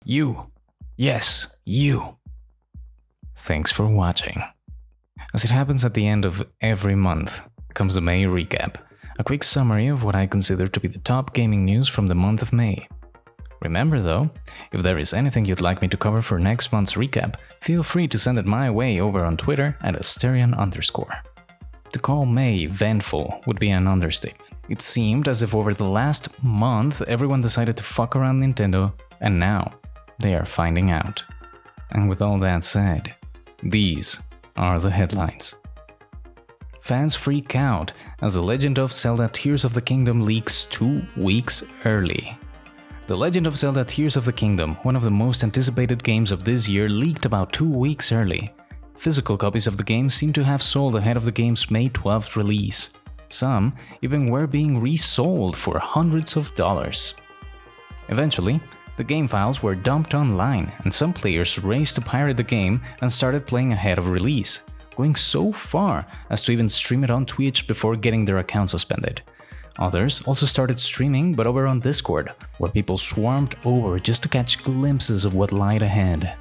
You. Yes, you. Thanks for watching. As it happens at the end of every month, comes the May recap, a quick summary of what I consider to be the top gaming news from the month of May. Remember though, if there is anything you'd like me to cover for next month's recap, feel free to send it my way over on Twitter at Asterion_. To call May eventful would be an understatement. It seemed as if over the last month everyone decided to fuck around Nintendo, and now they are finding out. And with all that said, these are the headlines. Fans freak out as The Legend of Zelda Tears of the Kingdom leaks 2 weeks early. The Legend of Zelda Tears of the Kingdom, one of the most anticipated games of this year, leaked about 2 weeks early. Physical copies of the game seem to have sold ahead of the game's May 12th release. Some even were being resold for hundreds of dollars. Eventually, the game files were dumped online, and some players raced to pirate the game and started playing ahead of release, going so far as to even stream it on Twitch before getting their account suspended. Others also started streaming, but over on Discord, where people swarmed over just to catch glimpses of what lied ahead.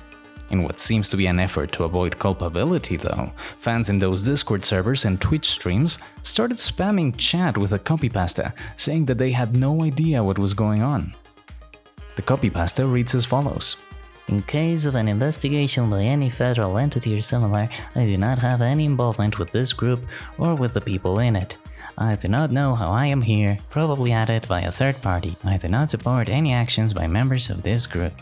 In what seems to be an effort to avoid culpability though, fans in those Discord servers and Twitch streams started spamming chat with a copypasta, saying that they had no idea what was going on. The copypasta reads as follows. In case of an investigation by any federal entity or similar, I do not have any involvement with this group or with the people in it. I do not know how I am here, probably added by a third party. I do not support any actions by members of this group.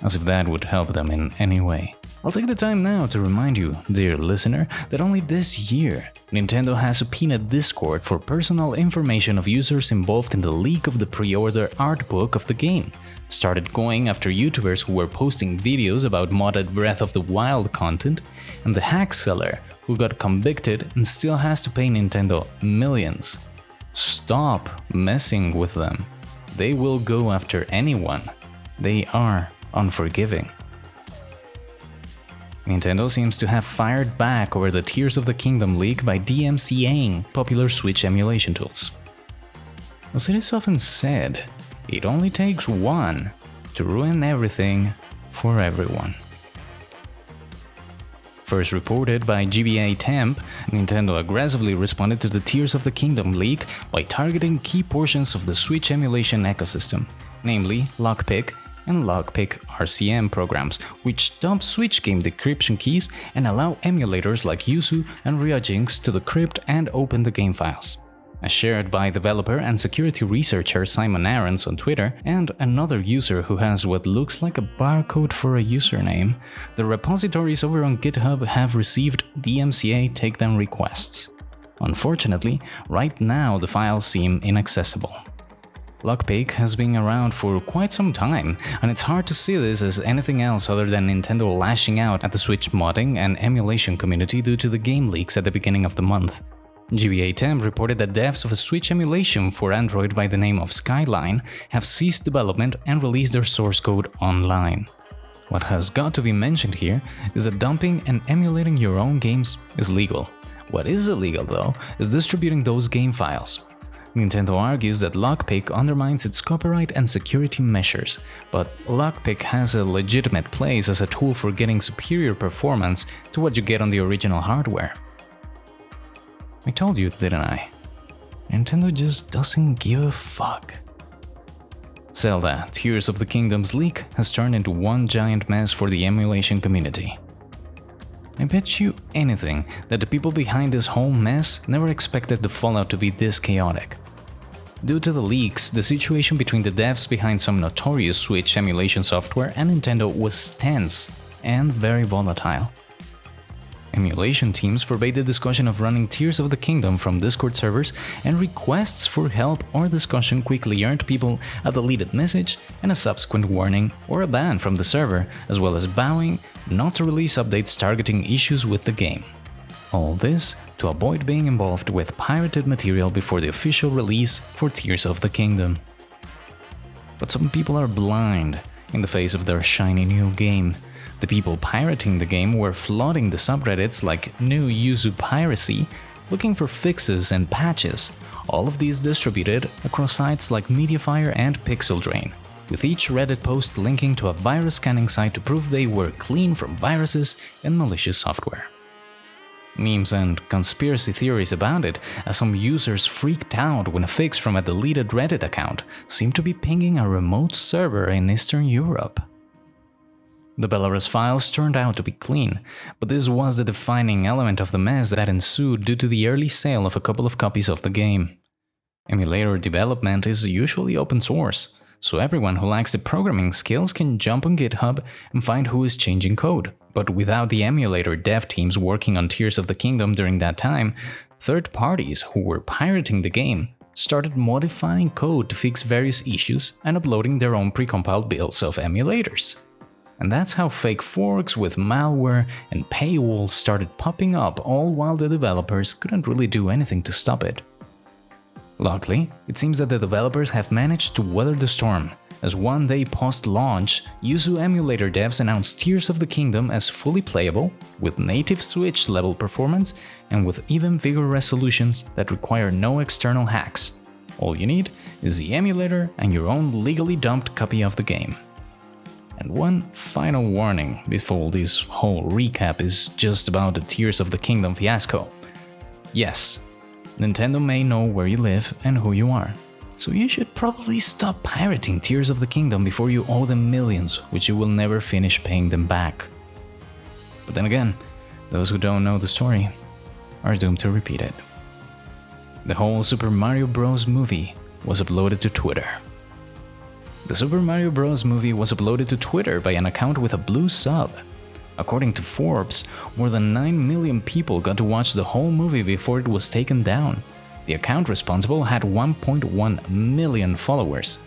As if that would help them in any way. I'll take the time now to remind you, dear listener, that only this year, Nintendo has subpoenaed Discord for personal information of users involved in the leak of the pre-order art book of the game, started going after YouTubers who were posting videos about modded Breath of the Wild content, and the hack seller who got convicted and still has to pay Nintendo millions. Stop messing with them. They will go after anyone. They are unforgiving. Nintendo seems to have fired back over the Tears of the Kingdom leak by DMCAing popular Switch emulation tools. As it is often said, it only takes one to ruin everything for everyone. First reported by GBA Temp, Nintendo aggressively responded to the Tears of the Kingdom leak by targeting key portions of the Switch emulation ecosystem, namely Lockpick and Lockpick RCM programs, which dump Switch game decryption keys and allow emulators like Yuzu and Ryujinx to decrypt and open the game files. As shared by developer and security researcher Simon Aarons on Twitter and another user who has what looks like a barcode for a username, the repositories over on GitHub have received DMCA takedown requests. Unfortunately, right now the files seem inaccessible. Lockpick has been around for quite some time, and it's hard to see this as anything else other than Nintendo lashing out at the Switch modding and emulation community due to the game leaks at the beginning of the month. GBA Temp reported that devs of a Switch emulation for Android by the name of Skyline have ceased development and released their source code online. What has got to be mentioned here is that dumping and emulating your own games is legal. What is illegal though is distributing those game files. Nintendo argues that Lockpick undermines its copyright and security measures, but Lockpick has a legitimate place as a tool for getting superior performance to what you get on the original hardware. I told you, didn't I? Nintendo just doesn't give a fuck. Zelda Tears of the Kingdom's leak has turned into one giant mess for the emulation community. I bet you anything that the people behind this whole mess never expected the fallout to be this chaotic. Due to the leaks, the situation between the devs behind some notorious Switch emulation software and Nintendo was tense and very volatile. Emulation teams forbade the discussion of running Tears of the Kingdom from Discord servers, and requests for help or discussion quickly earned people a deleted message and a subsequent warning or a ban from the server, as well as vowing not to release updates targeting issues with the game. All this to avoid being involved with pirated material before the official release for Tears of the Kingdom. But some people are blind in the face of their shiny new game. The people pirating the game were flooding the subreddits like New Yuzu Piracy, looking for fixes and patches, all of these distributed across sites like Mediafire and Pixel Drain. with each Reddit post linking to a virus scanning site to prove they were clean from viruses and malicious software. Memes and conspiracy theories about it, as some users freaked out when a fix from a deleted Reddit account seemed to be pinging a remote server in Eastern Europe. The Belarus files turned out to be clean, but this was the defining element of the mess that ensued due to the early sale of a couple of copies of the game. Emulator development is usually open source, so everyone who lacks the programming skills can jump on GitHub and find who is changing code. But without the emulator dev teams working on Tears of the Kingdom during that time, third parties who were pirating the game started modifying code to fix various issues and uploading their own precompiled builds of emulators. And that's how fake forks with malware and paywalls started popping up, all while the developers couldn't really do anything to stop it. Luckily, it seems that the developers have managed to weather the storm, as one day post-launch, Yuzu emulator devs announced Tears of the Kingdom as fully playable, with native Switch-level performance, and with even bigger resolutions that require no external hacks. All you need is the emulator and your own legally dumped copy of the game. And one final warning before this whole recap is just about the Tears of the Kingdom fiasco. Yes, Nintendo may know where you live and who you are, so you should probably stop pirating Tears of the Kingdom before you owe them millions, which you will never finish paying them back. But then again, those who don't know the story are doomed to repeat it. The whole Super Mario Bros. Movie was uploaded to Twitter. The Super Mario Bros. Movie was uploaded to Twitter by an account with a blue sub. According to Forbes, more than 9 million people got to watch the whole movie before it was taken down. The account responsible had 1.1 million followers.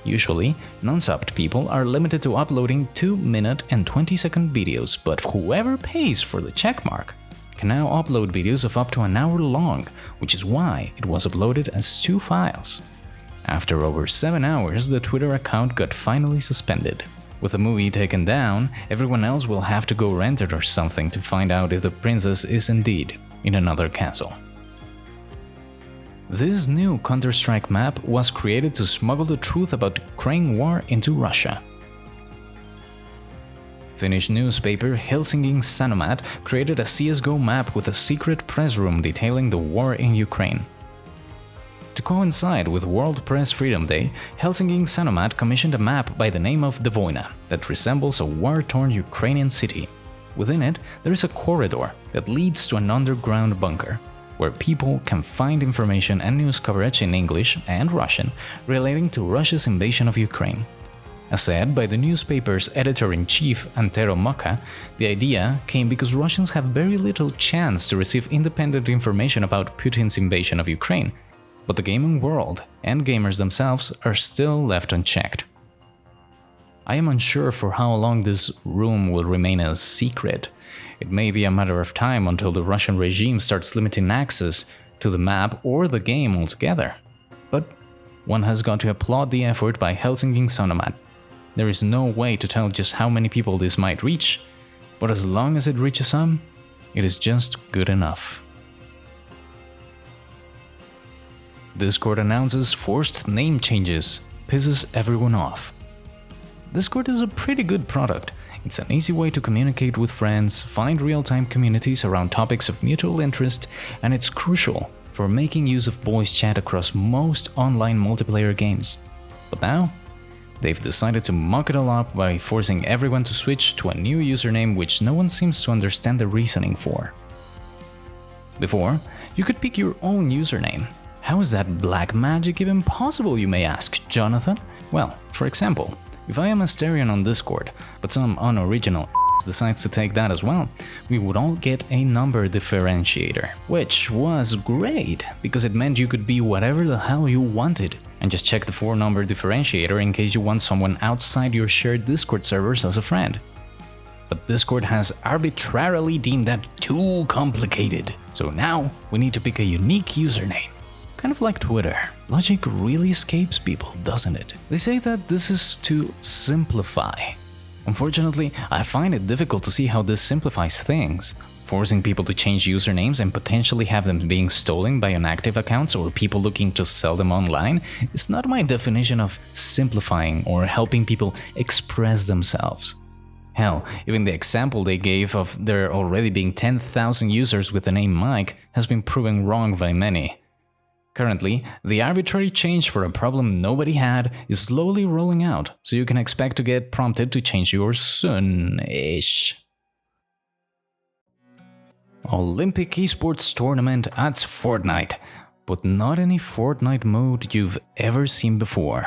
Usually, non-subbed people are limited to uploading 2-minute and 20-second videos, but whoever pays for the checkmark can now upload videos of up to an hour long, which is why it was uploaded as 2 files. After over 7 hours, the Twitter account got finally suspended. With the movie taken down, everyone else will have to go rent it or something to find out if the princess is indeed in another castle. This new Counter-Strike map was created to smuggle the truth about the Ukraine war into Russia. Finnish newspaper Helsingin Sanomat created a CSGO map with a secret press room detailing the war in Ukraine. To coincide with World Press Freedom Day, Helsingin Sanomat commissioned a map by the name of Devoina that resembles a war-torn Ukrainian city. Within it, there is a corridor that leads to an underground bunker, where people can find information and news coverage in English and Russian relating to Russia's invasion of Ukraine. As said by the newspaper's editor-in-chief Antero Maka, the idea came because Russians have very little chance to receive independent information about Putin's invasion of Ukraine, but the gaming world and gamers themselves are still left unchecked. I am unsure for how long this room will remain a secret. It may be a matter of time until the Russian regime starts limiting access to the map or the game altogether. But one has got to applaud the effort by Helsingin Sanomat. There is no way to tell just how many people this might reach, but as long as it reaches some, it is just good enough. Discord announces forced name changes, pisses everyone off. Discord is a pretty good product. It's an easy way to communicate with friends, find real-time communities around topics of mutual interest, and it's crucial for making use of voice chat across most online multiplayer games. But now, they've decided to muck it all up by forcing everyone to switch to a new username which no one seems to understand the reasoning for. Before, you could pick your own username. How is that black magic even possible, you may ask, Jonathan? Well, for example, if I am Asterion on Discord, but some unoriginal decides to take that as well, we would all get a number differentiator, which was great, because it meant you could be whatever the hell you wanted, and just check the 4-number differentiator in case you want someone outside your shared Discord servers as a friend. But Discord has arbitrarily deemed that too complicated, so now we need to pick a unique username. Kind of like Twitter. Logic really escapes people, doesn't it? They say that this is to simplify. Unfortunately, I find it difficult to see how this simplifies things. Forcing people to change usernames and potentially have them being stolen by inactive accounts or people looking to sell them online is not my definition of simplifying or helping people express themselves. Hell, even the example they gave of there already being 10,000 users with the name Mike has been proven wrong by many. Currently, the arbitrary change for a problem nobody had is slowly rolling out, so you can expect to get prompted to change yours soon-ish. Olympic esports tournament adds Fortnite, but not any Fortnite mode you've ever seen before.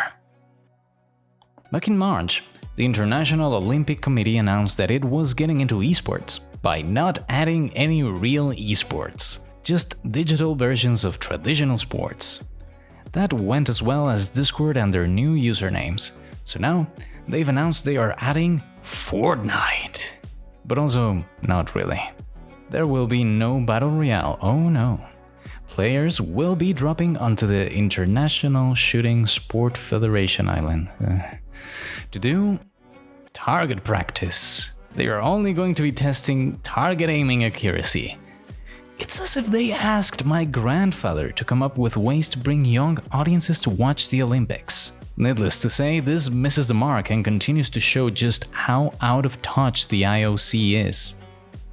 Back in March, the International Olympic Committee announced that it was getting into esports by not adding any real esports, just digital versions of traditional sports. That went as well as Discord and their new usernames, so now they've announced they are adding Fortnite. But also, not really. There will be no Battle Royale, oh no. Players will be dropping onto the International Shooting Sport Federation Island to do target practice. They are only going to be testing target aiming accuracy. It's as if they asked my grandfather to come up with ways to bring young audiences to watch the Olympics. Needless to say, this misses the mark and continues to show just how out of touch the IOC is.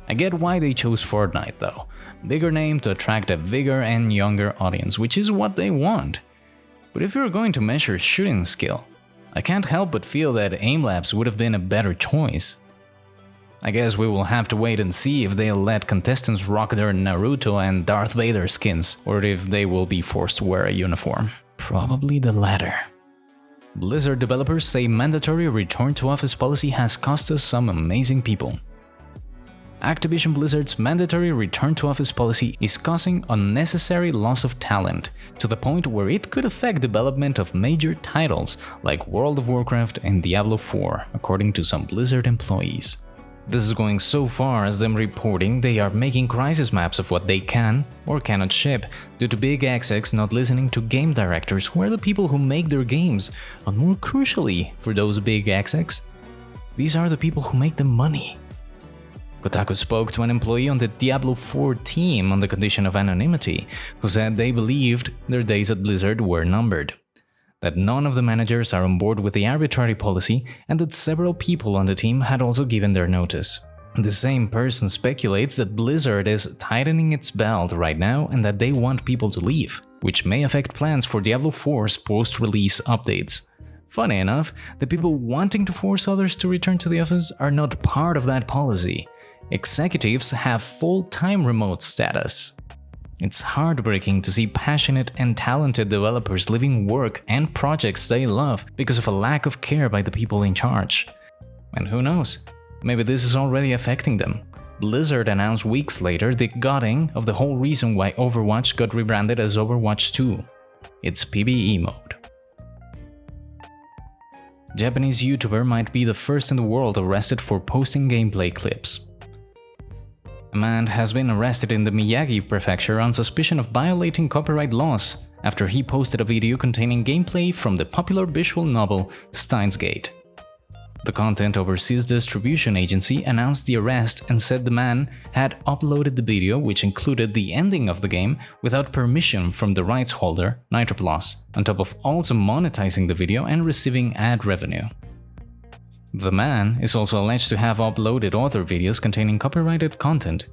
I get why they chose Fortnite though. Bigger name to attract a bigger and younger audience, which is what they want. But if you're going to measure shooting skill, I can't help but feel that aim labs would have been a better choice. I guess we will have to wait and see if they'll let contestants rock their Naruto and Darth Vader skins, or if they will be forced to wear a uniform. Probably the latter. Blizzard developers say mandatory return to office policy has cost us some amazing people. Activision Blizzard's mandatory return to office policy is causing unnecessary loss of talent, to the point where it could affect development of major titles like World of Warcraft and Diablo 4, according to some Blizzard employees. This is going so far as them reporting they are making crisis maps of what they can or cannot ship, due to big execs not listening to game directors who are the people who make their games, and more crucially for those big execs, these are the people who make the money. Kotaku spoke to an employee on the Diablo 4 team on the condition of anonymity, who said they believed their days at Blizzard were numbered, that none of the managers are on board with the arbitrary policy, and that several people on the team had also given their notice. The same person speculates that Blizzard is tightening its belt right now and that they want people to leave, which may affect plans for Diablo 4's post-release updates. Funny enough, the people wanting to force others to return to the office are not part of that policy. Executives have full-time remote status. It's heartbreaking to see passionate and talented developers leaving work and projects they love because of a lack of care by the people in charge. And who knows, maybe this is already affecting them. Blizzard announced weeks later the gutting of the whole reason why Overwatch got rebranded as Overwatch 2. It's PvE mode. Japanese YouTuber might be the first in the world arrested for posting gameplay clips. A man has been arrested in the Miyagi prefecture on suspicion of violating copyright laws after he posted a video containing gameplay from the popular visual novel Steins Gate. The Content Overseas Distribution Agency announced the arrest and said the man had uploaded the video, which included the ending of the game, without permission from the rights holder, Nitroplus, on top of also monetizing the video and receiving ad revenue. The man is also alleged to have uploaded other videos containing copyrighted content.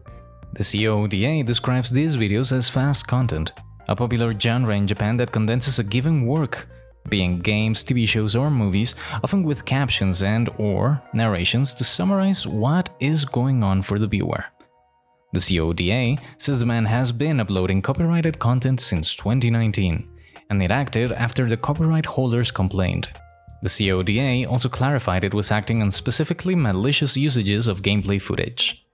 The CODA describes these videos as fast content, a popular genre in Japan that condenses a given work, being games, TV shows, or movies, often with captions and/or narrations to summarize what is going on for the viewer. The CODA says the man has been uploading copyrighted content since 2019, and it acted after the copyright holders complained. The CODA also clarified it was acting on specifically malicious usages of gameplay footage.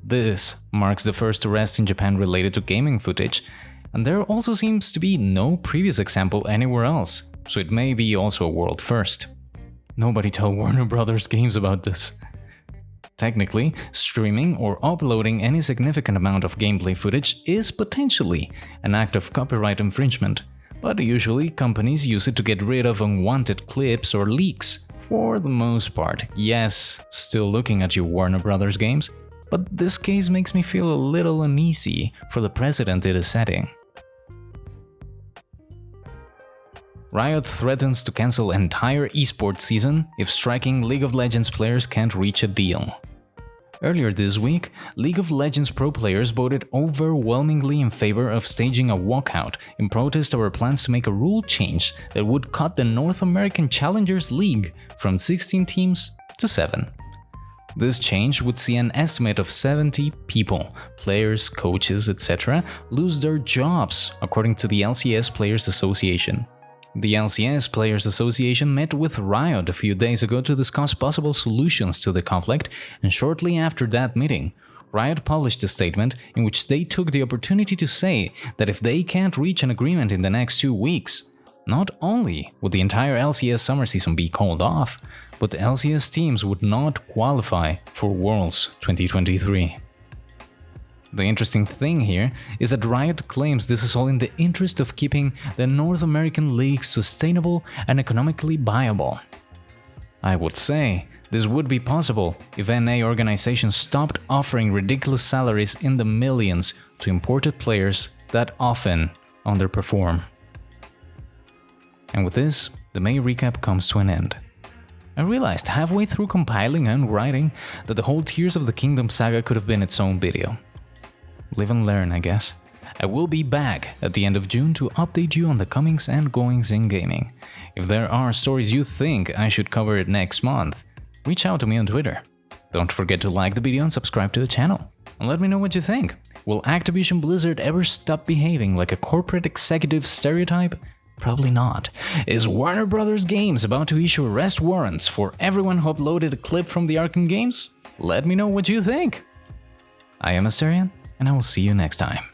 This marks the first arrest in Japan related to gaming footage, and there also seems to be no previous example anywhere else, so it may be also a world first. Nobody tell Warner Brothers Games about this. Technically, streaming or uploading any significant amount of gameplay footage is potentially an act of copyright infringement, but usually companies use it to get rid of unwanted clips or leaks. For the most part, yes, still looking at you, Warner Brothers Games, but this case makes me feel a little uneasy for the precedent it is setting. Riot threatens to cancel entire esports season if striking League of Legends players can't reach a deal. Earlier this week, League of Legends pro players voted overwhelmingly in favor of staging a walkout in protest over plans to make a rule change that would cut the North American Challengers League from 16 teams to 7. This change would see an estimate of 70 people, players, coaches, etc., lose their jobs, according to the LCS Players Association. The LCS Players Association met with Riot a few days ago to discuss possible solutions to the conflict, and shortly after that meeting, Riot published a statement in which they took the opportunity to say that if they can't reach an agreement in the next 2 weeks, not only would the entire LCS summer season be called off, but the LCS teams would not qualify for Worlds 2023. The interesting thing here is that Riot claims this is all in the interest of keeping the North American League sustainable and economically viable. I would say this would be possible if NA organizations stopped offering ridiculous salaries in the millions to imported players that often underperform. And with this, the May recap comes to an end. I realized halfway through compiling and writing that the whole Tears of the Kingdom saga could have been its own video. Live and learn, I guess. I will be back at the end of June to update you on the comings and goings in gaming. If there are stories you think I should cover it next month, reach out to me on Twitter. Don't forget to like the video and subscribe to the channel. And let me know what you think. Will Activision Blizzard ever stop behaving like a corporate executive stereotype? Probably not. Is Warner Bros. Games about to issue arrest warrants for everyone who uploaded a clip from the Arkham games? Let me know what you think. I am Asterion, and I will see you next time.